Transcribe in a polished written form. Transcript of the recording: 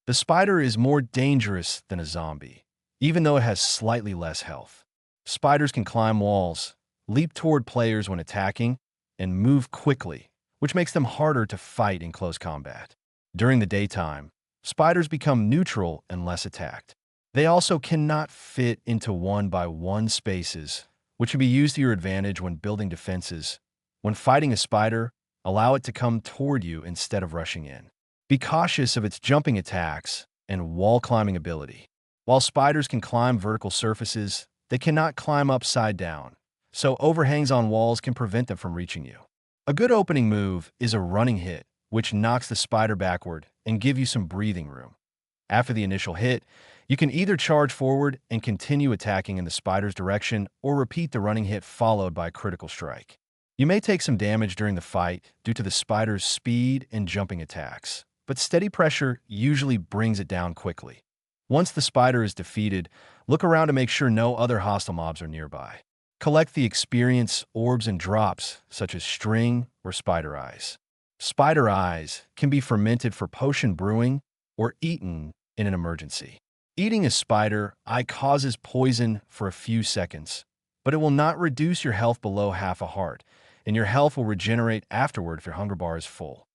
The spider is more dangerous than a zombie, even though it has slightly less health. Spiders can climb walls, leap toward players when attacking, and move quickly, which makes them harder to fight in close combat. During the daytime, spiders become neutral and less attacked. They also cannot fit into one-by-one spaces, which can be used to your advantage when building defenses. When fighting a spider, allow it to come toward you instead of rushing in. Be cautious of its jumping attacks and wall-climbing ability. While spiders can climb vertical surfaces, they cannot climb upside down, so overhangs on walls can prevent them from reaching you. A good opening move is a running hit, which knocks the spider backward and gives you some breathing room. After the initial hit, you can either charge forward and continue attacking in the spider's direction or repeat the running hit followed by a critical strike. You may take some damage during the fight due to the spider's speed and jumping attacks, but steady pressure usually brings it down quickly. Once the spider is defeated, look around to make sure no other hostile mobs are nearby. Collect the experience orbs and drops, such as string or spider eyes. Spider eyes can be fermented for potion brewing or eaten in an emergency. Eating a spider eye causes poison for a few seconds, but it will not reduce your health below half a heart, and your health will regenerate afterward if your hunger bar is full.